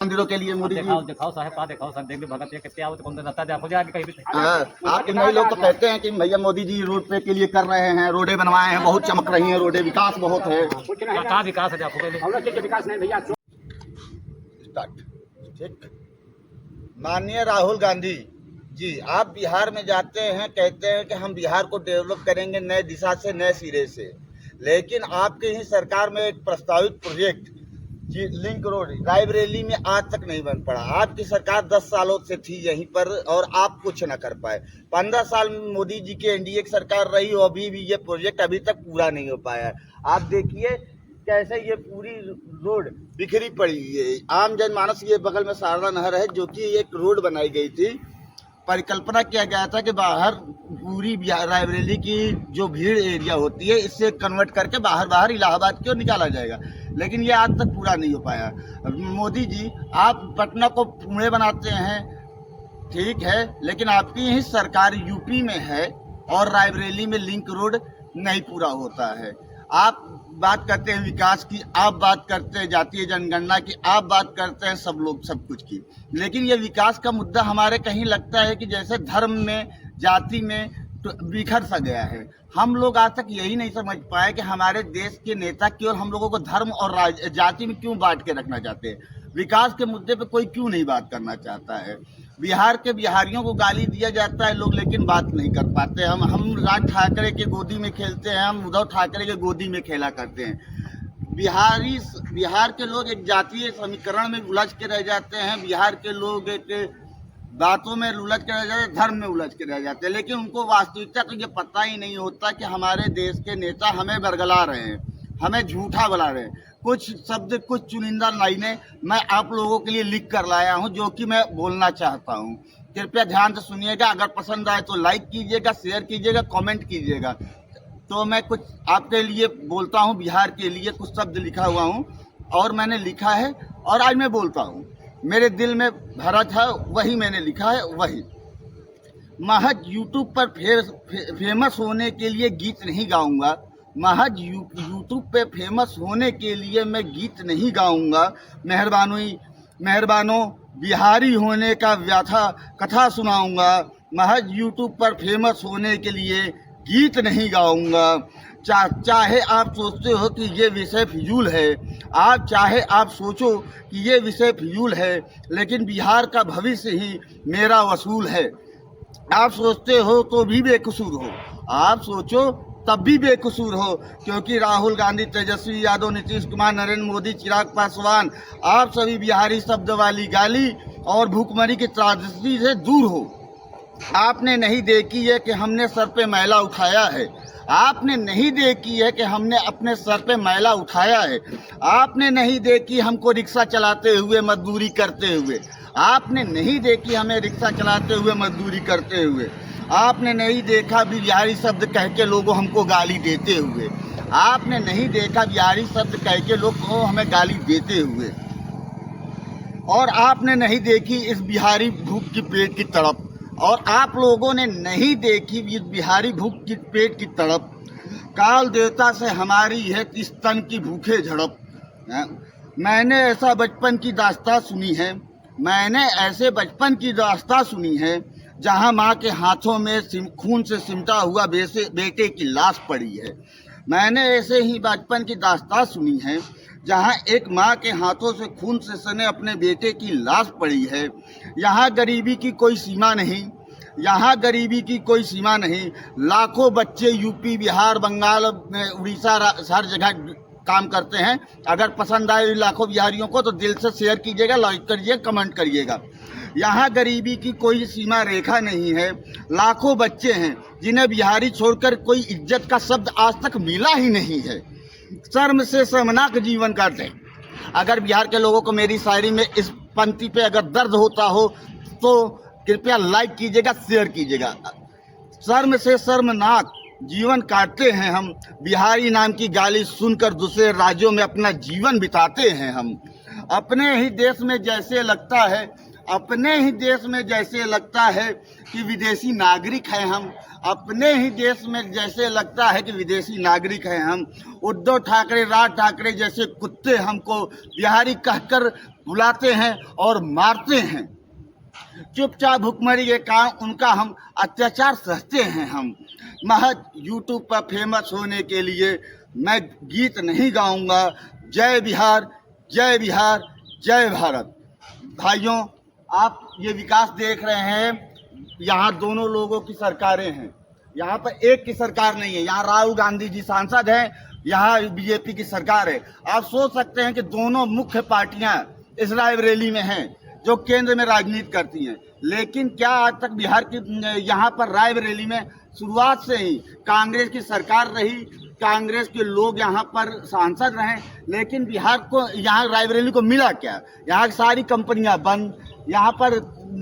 मंदिरों के लिए मोदी जी दिखाओ साहब, दिखाओ सर, देख लो भगत ये कितने आवत कौन रहता है, आपको जाके कहीं भी आप नए लोग तो कहते हैं कि भैया मोदी जी रोड पे के लिए कर रहे हैं, रोडें बनवाए हैं, बहुत चमक रही हैं रोडें, विकास बहुत है। कहाँ विकास है आपको विकास नहीं भैया। स्टार्ट। ठीक। माननीय राहुल गांधी जी, आप बिहार में जाते हैं, कहते हैं कि हम बिहार को डेवलप करेंगे नए दिशा से, नए सिरे से, लेकिन आपकी ही सरकार में एक प्रस्तावित प्रोजेक्ट जी लिंक रोड रायबरेली में आज तक नहीं बन पड़ा। आपकी सरकार 10 सालों से थी यहीं पर और आप कुछ न कर पाए। 15 साल में मोदी जी की एनडीए की सरकार रही, अभी भी ये प्रोजेक्ट अभी तक पूरा नहीं हो पाया है। आप देखिए कैसे ये पूरी रोड बिखरी पड़ी है। आम जनमानस, ये बगल में शारदा नहर है जो कि एक रोड बनाई गई थी, परिकल्पना किया गया था कि बाहर पूरी रायबरेली की जो भीड़ एरिया होती है इससे कन्वर्ट करके बाहर इलाहाबाद की ओर निकाला जाएगा, लेकिन ये आज तक पूरा नहीं हो पाया। मोदी जी, आप पटना को पुणे बनाते हैं, ठीक है, लेकिन आपकी ही सरकार यूपी में है और रायबरेली में लिंक रोड नहीं पूरा होता है। आप बात करते हैं विकास की, आप बात करते हैं जातीय जनगणना की, आप बात करते हैं सब लोग सब कुछ की, लेकिन ये विकास का मुद्दा हमारे कहीं लगता है कि जैसे धर्म में, जाति में तो बिखर सा गया है। हम लोग आज तक यही नहीं समझ पाए कि हमारे देश के नेता केवल हम लोगों को धर्म और जाति में क्यों बांट के रखना चाहते हैं। विकास के मुद्दे पे कोई क्यों नहीं बात करना चाहता है। बिहार के बिहारियों को गाली दिया जाता है लोग, लेकिन बात नहीं कर पाते। हम राज ठाकरे के गोदी में खेलते हैं, हम उद्धव ठाकरे के गोदी में खेला करते हैं। बिहार के लोग एक जातीय समीकरण में उलझ के रह जाते हैं, बिहार के लोग एक बातों में उलझ के रह जाते हैं, धर्म में उलझ के रह जाते हैं, लेकिन उनको वास्तविकता को ये पता ही नहीं होता कि हमारे देश के नेता हमें बरगला रहे हैं, हमें झूठा बुला रहे हैं। कुछ शब्द, कुछ चुनिंदा लाइनें मैं आप लोगों के लिए लिख कर लाया हूं जो कि मैं बोलना चाहता हूं। कृपया ध्यान से सुनिएगा, अगर पसंद आए तो लाइक कीजिएगा, शेयर कीजिएगा, कमेंट कीजिएगा। तो मैं कुछ आपके लिए बोलता हूं, बिहार के लिए कुछ शब्द लिखा हुआ हूं और मैंने लिखा है और आज मैं बोलता हूं। मेरे दिल में भरा था वही मैंने लिखा है, वही। महज यूट्यूब पर फेमस होने के लिए गीत नहीं गाऊंगा, महज यूट्यूब पे फेमस होने के लिए मैं गीत नहीं गाऊंगा। मेहरबानों बिहारी होने का व्याथा कथा सुनाऊंगा, महज यूट्यूब पर फेमस होने के लिए गीत नहीं गाऊंगा। चाहे आप सोचते हो कि ये विषय फिजूल है, चाहे आप सोचो कि ये विषय फिजूल है, लेकिन बिहार का भविष्य ही मेरा वसूल है। आप सोचते हो तो भी बेकसूर हो, आप सोचो तब भी बेकसूर हो, क्योंकि राहुल गांधी, तेजस्वी यादव, नीतीश कुमार, नरेंद्र मोदी, चिराग पासवान, आप सभी बिहारी शब्द वाली गाली और भूखमरी की त्रासदी से दूर हो। आपने नहीं देखी है कि हमने सर पे मैला उठाया है, आपने नहीं देखी है कि हमने अपने सर पे मैला उठाया है, आपने नहीं देखी हमको रिक्शा चलाते हुए, मजदूरी करते हुए, आपने नहीं देखी हमें रिक्शा चलाते हुए, मजदूरी करते हुए, आपने नहीं देखा बिहारी शब्द कह के लोगों हमको गाली देते हुए, आपने नहीं देखा बिहारी शब्द कह के लोग को हमें गाली देते हुए, और आपने नहीं देखी इस बिहारी भूख की पेट की तड़प, और आप लोगों ने नहीं देखी इस बिहारी भूख की पेट की तड़प। काल देवता से हमारी है इस तन की भूखे झड़प। मैंने ऐसा बचपन की दास्तां सुनी है, मैंने ऐसे बचपन की दास्तां सुनी है जहां माँ के हाथों में खून से सिमटा हुआ बेटे की लाश पड़ी है। मैंने ऐसे ही बचपन की दास्तां सुनी है जहां एक माँ के हाथों से खून से सने अपने बेटे की लाश पड़ी है। यहाँ गरीबी की कोई सीमा नहीं, यहाँ गरीबी की कोई सीमा नहीं। लाखों बच्चे यूपी, बिहार, बंगाल, उड़ीसा, हर जगह काम करते हैं। अगर पसंद आए लाखों बिहारियों को तो दिल से शेयर कीजिएगा, लाइक करिएगा, कमेंट करिएगा। यहाँ गरीबी की कोई सीमा रेखा नहीं है। लाखों बच्चे हैं जिन्हें बिहारी छोड़कर कोई इज्जत का शब्द आज तक मिला ही नहीं है। शर्म से शर्मनाक जीवन काटे। अगर बिहार के लोगों को मेरी शायरी में इस पंक्ति पे अगर दर्द होता हो तो कृपया लाइक कीजिएगा, शेयर कीजिएगा। शर्म से शर्मनाक जीवन काटते हैं हम, बिहारी नाम की गाली सुनकर दूसरे राज्यों में अपना जीवन बिताते हैं हम। अपने ही देश में जैसे लगता है कि विदेशी नागरिक हैं हम, अपने ही देश में जैसे लगता है कि विदेशी नागरिक हैं हम। उद्धव ठाकरे, राज ठाकरे जैसे कुत्ते हमको बिहारी कहकर बुलाते हैं और मारते हैं। चुपचाप भुखमरी के काम उनका हम अत्याचार सहते हैं। हम महज यूट्यूब पर फेमस होने के लिए मैं गीत नहीं गाऊंगा। जय बिहार, जय बिहार, जय भारत। भाइयों, आप ये विकास देख रहे हैं, यहाँ दोनों लोगों की सरकारें हैं। यहाँ पर एक की सरकार नहीं है। यहाँ राहुल गांधी जी सांसद हैं, यहाँ बीजेपी की सरकार है। आप सोच सकते हैं कि दोनों मुख्य पार्टियां इस रायबरेली में हैं जो केंद्र में राजनीति करती हैं। लेकिन क्या आज तक बिहार की यहाँ पर रायबरेली में शुरुआत से ही कांग्रेस की सरकार रही, कांग्रेस के लोग यहाँ पर सांसद रहे, लेकिन बिहार को, यहाँ रायबरेली को मिला क्या? यहाँ की सारी कंपनियां बंद, यहाँ पर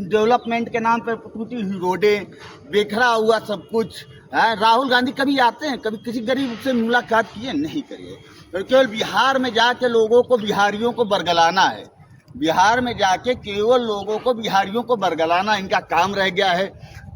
डेवलपमेंट के नाम पर टूटी हुई रोडें, बिखरा हुआ सब कुछ है। राहुल गांधी कभी आते हैं, कभी किसी गरीब से मुलाकात किए? नहीं करिए। तो केवल बिहार में जाके लोगों को, बिहारियों को बरगलाना है। बिहार में जाके केवल लोगों को, बिहारियों को बरगलाना इनका काम रह गया है,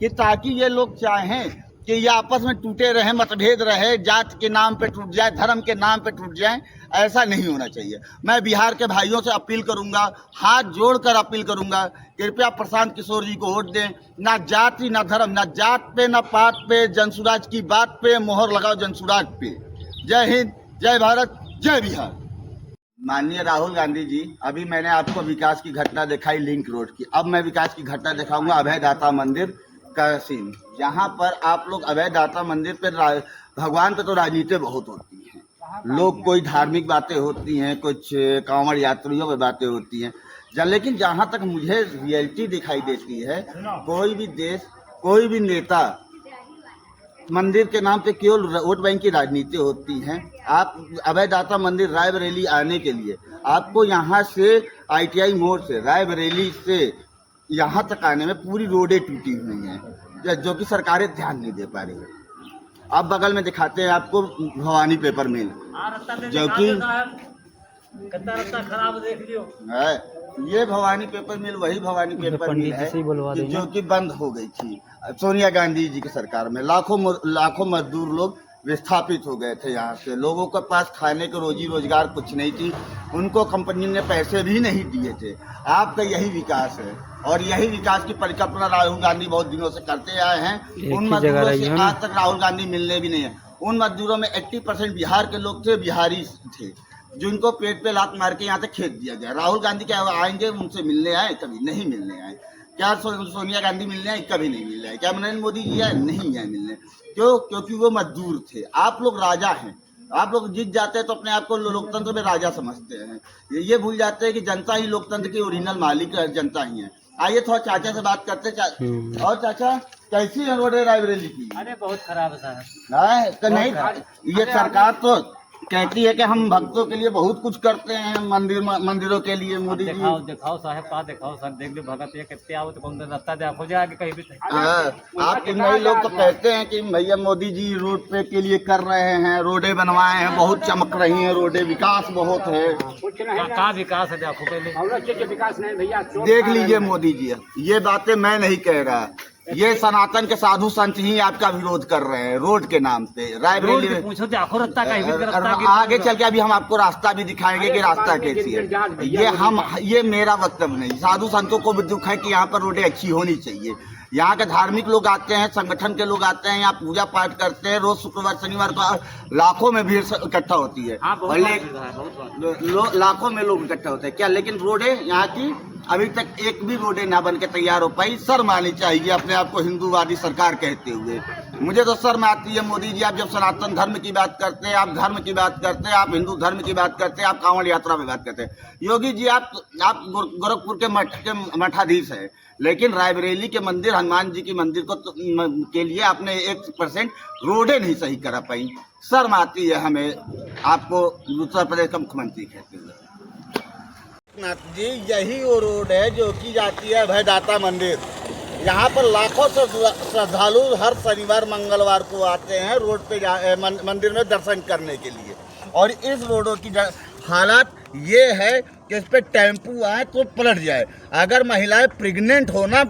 कि ताकि ये लोग चाहें कि ये आपस में टूटे रहे, मतभेद रहे, जात के नाम पे टूट जाए, धर्म के नाम पे टूट जाए। ऐसा नहीं होना चाहिए। मैं बिहार के भाइयों से अपील करूंगा, हाथ जोड़कर अपील करूंगा, कृपया प्रशांत किशोर जी को वोट दें। ना जाति, ना धर्म, ना जात पे, ना पात पे, जनसुराज की बात पे मोहर लगाओ, जनसुराज पे। जय हिंद, जय भारत, जय बिहार। माननीय राहुल गांधी जी, अभी मैंने आपको विकास की घटना दिखाई लिंक रोड की। अब मैं विकास की घटना दिखाऊंगा अभय दाता मंदिर का सीन। यहाँ पर आप लोग अभय दाता मंदिर पे, भगवान पे तो राजनीति बहुत होती है। लोग, कोई धार्मिक बातें होती हैं, कुछ कांवड़ यात्रियों पे बातें होती हैं, लेकिन जहाँ तक मुझे रियलिटी दिखाई देती है, कोई भी देश, कोई भी नेता मंदिर के नाम पे केवल वोट बैंक की राजनीति होती है। आप अभय दाता मंदिर रायबरेली आने के लिए आपको यहाँ से ITI मोड़ से, रायबरेली से यहाँ तक आने में पूरी रोडें टूटी हुई हैं, जो कि सरकारें ध्यान नहीं दे पा रही है। अब बगल में दिखाते हैं आपको भवानी पेपर मिल, जो कि खराब देख लियो है। ये भवानी पेपर मिल वही भवानी पेपर मिल है जो कि बंद हो गई थी सोनिया गांधी जी की सरकार में। लाखों मजदूर लोग विस्थापित हो गए थे यहाँ से। लोगों के पास खाने को रोजी रोजगार कुछ नहीं थी, उनको कंपनी ने पैसे भी नहीं दिए थे। आपका यही विकास है, और यही विकास की परिकल्पना राहुल गांधी बहुत दिनों से करते आए हैं। उन मजदूरों से आज तक राहुल गांधी मिलने भी नहीं है। उन मजदूरों में 80% बिहार के लोग थे, बिहारी थे, जिनको पेट पे लात मार के यहाँ से खेत दिया गया। राहुल गांधी क्या आएंगे उनसे मिलने आए? कभी नहीं मिलने आए। क्या सोनिया गांधी मिलने आए? कभी नहीं मिलने आए। क्या नरेंद्र मोदी जी आए? नहीं आए मिलने। क्यों? क्योंकि वो मजदूर थे। आप लोग राजा हैं, आप लोग जीत जाते हैं तो अपने आप को लोकतंत्र में राजा समझते हैं। ये भूल जाते हैं कि जनता ही लोकतंत्र की ओरिजिनल मालिक जनता ही है। आइए थोड़ा चाचा से बात करते। और चाचा, कैसी है रोड रायबरेली की? अरे बहुत खराब है तो नहीं, ये सरकार तो कहती है कि हम भक्तों के लिए बहुत कुछ करते हैं, मंदिरों के लिए। मोदी जी दिखाओ साहब, का दिखाओ सर, देख लो भगत ये कितने आओ तो कौन रास्ता देखो जाके कहीं भी। आप नए लोग तो कहते हैं कि भैया मोदी जी रोड पे के लिए कर रहे हैं, रोडें बनवाए हैं, बहुत चमक रही हैं रोडें, विकास बहुत है। क्या विकास है? देखो पहले विकास नहीं भैया, देख लीजिए मोदी जी, ये बातें मैं नहीं कह रहा, ये सनातन के साधु संत ही आपका विरोध कर रहे हैं रोड के नाम पे। रायबरेली में पूछो देखो रास्ता का, आगे चल के अभी हम आपको रास्ता भी दिखाएंगे कि रास्ता कैसी है। ये मेरा वक्तव्य नहीं, साधु संतों को भी दुख है कि यहाँ पर रोडें अच्छी होनी चाहिए। यहाँ के धार्मिक लोग आते हैं, संगठन के लोग आते हैं, यहाँ पूजा पाठ करते हैं। रोज शुक्रवार शनिवार को लाखों में भीड़ इकट्ठा होती है, लाखों में लोग इकट्ठा होते हैं। क्या लेकिन रोडें यहाँ की अभी तक एक भी रोडें ना बन के तैयार हो पाई। शर्म आनी चाहिए अपने आप को हिंदूवादी सरकार कहते हुए। मुझे तो शर्म आती है मोदी जी, आप जब सनातन धर्म की बात करते हैं, आप धर्म की बात करते हैं, आप हिंदू धर्म की बात करते हैं, आप कांवड़ यात्रा में बात करते हैं। योगी जी, आप गोरखपुर के मठ के मठाधीश हैं, लेकिन रायबरेली के मंदिर, हनुमान जी की मंदिर को के लिए आपने 1% रोडें नहीं सही करा पाई। शर्म आती है हमें आपको उत्तर प्रदेश का मुख्यमंत्री कहते हुए। नाथ जी, यही वो रोड है जो की जाती है अभय दाता मंदिर। यहाँ पर लाखों श्रद्धालु हर शनिवार मंगलवार को आते हैं रोड पे मंदिर में दर्शन करने के लिए। और इस रोडों की हालत ये है कि इस पे टेम्पू आए तो पलट जाए। अगर महिलाएं प्रेग्नेंट हो ना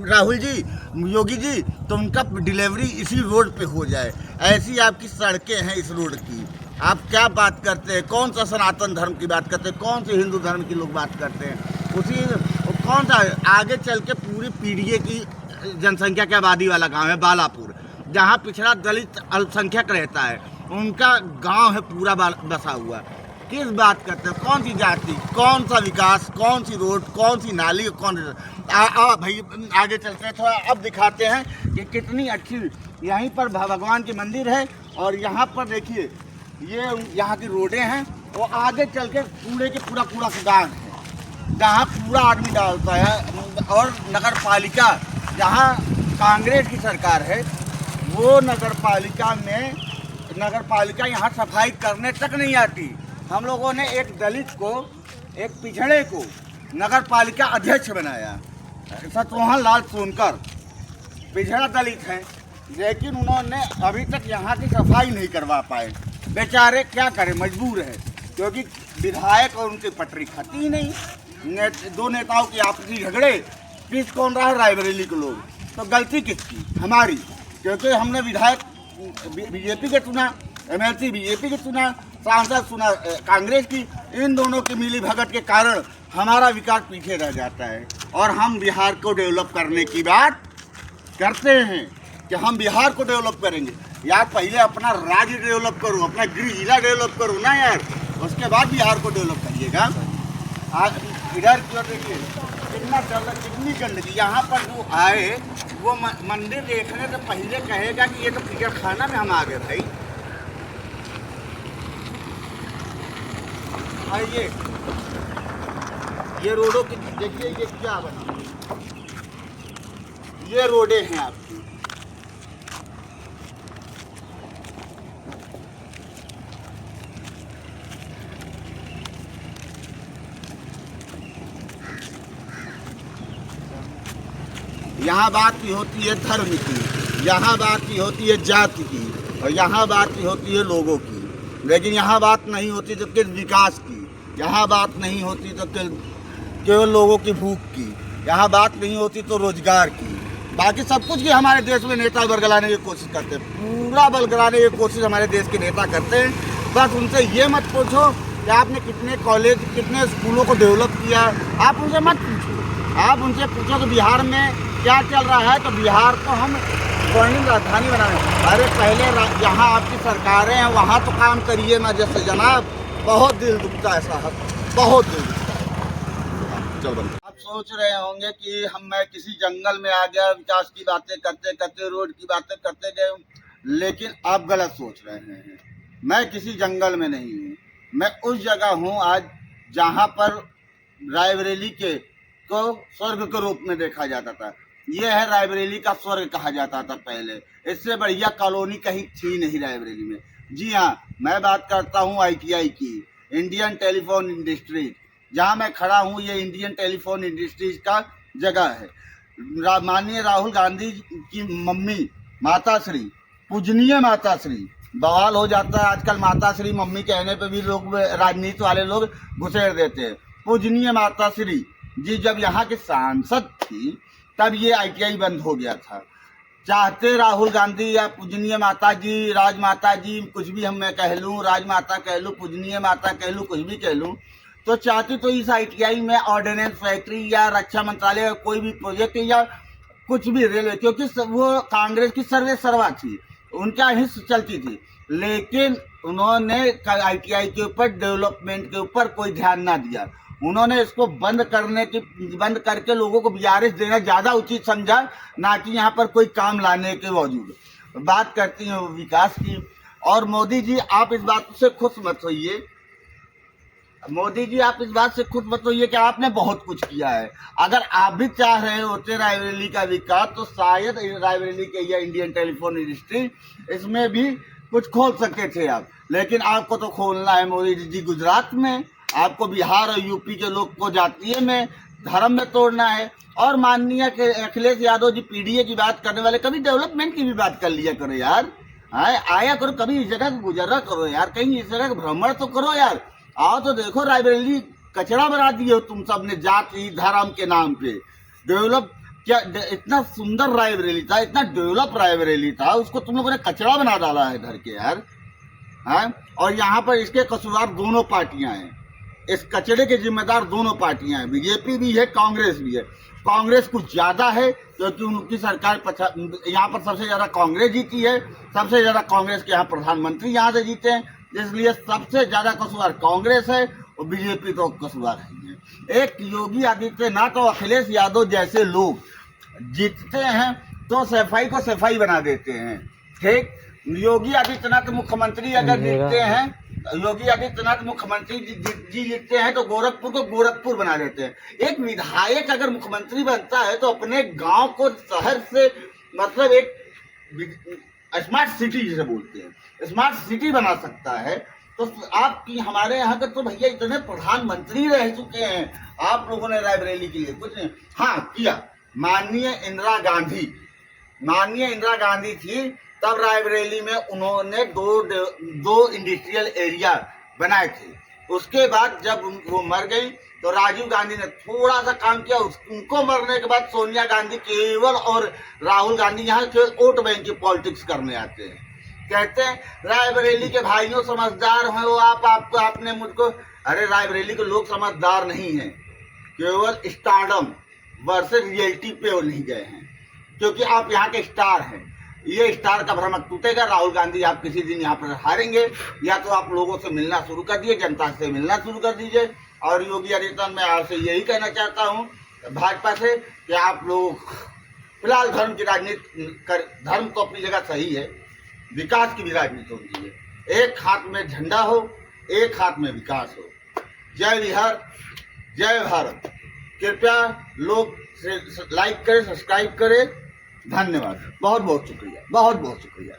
राहुल जी, योगी जी, तो उनका डिलीवरी इसी रोड पे हो जाए। ऐसी आपकी सड़कें हैं इस रोड की। आप क्या बात करते हैं? कौन सा सनातन धर्म की बात करते हैं? कौन से हिंदू धर्म की लोग बात करते हैं? उसी कौन सा आगे चल के पूरी पीढ़ी की जनसंख्या की आबादी वाला गांव है बालापुर, जहां पिछड़ा दलित अल्पसंख्यक रहता है, उनका गांव है पूरा बसा हुआ। किस बात करते हैं? कौन सी जाति, कौन सा विकास, कौन सी रोड, कौन सी नाली, कौन भाई आगे चलते हैं थोड़ा, अब दिखाते हैं कि कितनी अच्छी यहीं पर भगवान की मंदिर है। और यहाँ पर देखिए ये यहाँ की रोडें हैं, वो आगे चल के कूड़े के पूरा कूड़ादान है जहाँ पूरा आदमी डालता है। और नगर पालिका जहाँ कांग्रेस की सरकार है, वो नगर पालिका यहाँ सफाई करने तक नहीं आती। हम लोगों ने एक दलित को, एक पिछड़े को नगर पालिका अध्यक्ष बनाया, सतमोहन लाल सोनकर, पिछड़ा दलित हैं, लेकिन उन्होंने अभी तक यहाँ की सफाई नहीं करवा पाए। बेचारे क्या करें, मजबूर है, क्योंकि विधायक और उनकी पटरी खाती ही नहीं। दो नेताओं की आपसी झगड़े, पीस कौन रहा है? रायबरेली के लोग। तो गलती किसकी? हमारी, क्योंकि हमने विधायक बीजेपी के चुना, एमएलसी बीजेपी के चुना, सांसद चुना कांग्रेस की। इन दोनों की मिली भगत के कारण हमारा विकास पीछे रह जाता है। और हम बिहार को डेवलप करने की बात करते हैं कि हम बिहार को डेवलप करेंगे। यार पहले अपना राज्य डेवलप करो, अपना गृह जिला डेवलप करो ना यार, उसके बाद बिहार को डेवलप करिएगा। आज इधर क्यों देखिए कितना चल, कितनी गंदगी। यहाँ पर जो आए वो मंदिर देखने से पहले कहेगा कि ये तो कीचड़ खाना में हम आ गए भाई। आइए ये रोडों की देखिए, ये क्या बना, ये रोडें हैं आपकी। यहाँ बात की होती है धर्म की, यहाँ बात की होती है जाति की, और यहाँ बात की होती है लोगों की। लेकिन यहाँ बात नहीं होती तो केवल विकास की, यहाँ बात नहीं होती तो केवल लोगों की भूख की, यहाँ बात नहीं होती तो रोजगार की। बाकी सब कुछ की हमारे देश में नेता बरगलाने की कोशिश करते हैं, पूरा बरगलाने की कोशिश हमारे देश के नेता करते हैं। बस उनसे ये मत पूछो कि आपने कितने कॉलेज, कितने स्कूलों को डेवलप किया, आप उनसे मत पूछो। आप उनसे पूछो कि बिहार में क्या चल रहा है, तो बिहार को हम स्वर्णिम राजधानी बनाने। अरे पहले यहाँ आपकी सरकारें हैं, वहाँ तो काम करिए ना। जैसे जनाब बहुत दिल दुखता है साहब, बहुत दिल दुखता है। चल बंद। आप सोच रहे होंगे कि मैं किसी जंगल में आ गया, विकास की बातें करते करते, रोड की बातें करते गए, लेकिन आप गलत सोच रहे हैं। मैं किसी जंगल में नहीं हूँ, मैं उस जगह हूँ आज जहाँ पर रायबरेली को स्वर्ग के रूप में देखा जाता था। ये है रायबरेली का स्वर्ग कहा जाता था पहले। इससे बढ़िया कॉलोनी कहीं थी नहीं रायबरेली में। जी हाँ, मैं बात करता हूँ ITI की, इंडियन टेलीफोन इंडस्ट्रीज। जहाँ मैं खड़ा हूँ ये इंडियन टेलीफोन इंडस्ट्रीज का जगह है। माननीय राहुल गांधी की मम्मी माताश्री, पूजनीय माताश्री, बवाल हो जाता है आजकल। माताश्री मम्मी कहने पे भी लोग, राजनीति वाले लोग घुसेड़ देते हैं। पूजनीय माताश्री जी जब यहाँ के सांसद थी तब ये ITI बंद हो गया था। चाहते राहुल गांधी या पूजनीय माता जी, राजमाता जी, कुछ भी हम मैं कह लूँ, राजमाता कह लूँ, पूजनीय माता कह लूँ, कुछ भी कह लूँ, तो चाहती तो इस ITI में ऑर्डिनेंस फैक्ट्री या रक्षा मंत्रालय या कोई भी प्रोजेक्ट या कुछ भी रेलवे, क्योंकि वो कांग्रेस की सर्वे सर्वा थी, उनका हिस्सा चलती थी। लेकिन उन्होंने ITI के ऊपर, डेवलपमेंट के ऊपर कोई ध्यान ना दिया। उन्होंने इसको बंद करके लोगों को गुजारिश देना ज़्यादा उचित समझा, ना कि यहाँ पर कोई काम लाने के बावजूद। बात करती हैं विकास की। और मोदी जी आप इस बात से खुश मत होइए, मोदी जी आप इस बात से खुश मत होइए कि आपने बहुत कुछ किया है। अगर आप भी चाह रहे होते रायबरेली का विकास, तो शायद रायबरेली के या इंडियन टेलीफोन इंडस्ट्री इसमें भी कुछ खोल सकते थे आप। लेकिन आपको तो खोलना है मोदी जी गुजरात में, आपको बिहार और यूपी के लोग को जातीय में, धर्म में तोड़ना है। और माननीय अखिलेश यादव जी PDA की बात करने वाले, कभी डेवलपमेंट की भी बात कर लिया करो यार। आया करो, कभी इस जगह गुजरा करो यार, कहीं इस जगह भ्रमण तो करो यार। आओ तो देखो रायबरेली कचरा बना दिए हो तुम सब ने जाति धर्म के नाम पे। डेवलप क्या इतना सुंदर रायबरेली था, इतना डेवलप रायबरेली था, उसको तुम लोगों ने कचरा बना डाला है धर के यार। हाँ, और यहाँ पर इसके कसूरवार दोनों पार्टियां हैं, इस कचरे के जिम्मेदार दोनों पार्टियां हैं, बीजेपी भी है कांग्रेस भी है। कांग्रेस कुछ ज्यादा है क्योंकि उनकी सरकार यहाँ पर सबसे ज्यादा कांग्रेस जीती है, सबसे ज्यादा कांग्रेस के यहाँ प्रधानमंत्री यहाँ से जीते हैं, इसलिए सबसे ज्यादा कसूरवार कांग्रेस है और बीजेपी तो कसूरवार है। एक योगी आदित्यनाथ और अखिलेश यादव जैसे लोग जीतते हैं तो सफाई को सफाई बना देते हैं। ठीक, योगी आदित्यनाथ मुख्यमंत्री अगर जीतते हैं, योगी आदित्यनाथ मुख्यमंत्री जी जीतते हैं तो गोरखपुर को गोरखपुर बना देते हैं। एक विधायक अगर मुख्यमंत्री बनता है तो अपने गांव को शहर से मतलब एक स्मार्ट सिटी जिसे बोलते हैं, स्मार्ट सिटी बना सकता है। तो आपकी हमारे यहाँ के तो भैया इतने प्रधानमंत्री रह चुके हैं, आप लोगों ने रायबरेली के लिए कुछ नहीं। हाँ किया, माननीय इंदिरा गांधी थी तब रायबरेली में उन्होंने दो इंडस्ट्रियल एरिया बनाए थे। उसके बाद जब वो मर गई तो राजीव गांधी ने थोड़ा सा काम किया, उनको मरने के बाद सोनिया गांधी केवल और राहुल गांधी यहाँ केवल वोट बैंक की पॉलिटिक्स करने आते हैं। कहते हैं रायबरेली के भाइयों समझदार हैं वो, आपने मुझको, अरे रायबरेली के लोग समझदार नहीं हैं, केवल स्टारडम वर्सेस रियलिटी पे वो नहीं गए हैं, क्योंकि आप यहाँ के स्टार हैं। ये स्टार का भ्रम टूटेगा। राहुल गांधी आप किसी दिन यहाँ पर हारेंगे, या तो आप लोगों से मिलना शुरू कर दीजिए, जनता से मिलना शुरू कर दीजिए। और योगी आदित्यनाथ मैं आपसे यही कहना चाहता हूँ भाजपा से कि आप लोग फिलहाल धर्म की राजनीति कर, धर्म तो अपनी जगह सही है, विकास की भी राजनीति होती है। एक हाथ में झंडा हो, एक हाथ में विकास हो। जय बिहार, जय भारत। कृपया लोग लाइक करें, सब्सक्राइब करें। धन्यवाद, बहुत बहुत शुक्रिया, बहुत बहुत शुक्रिया।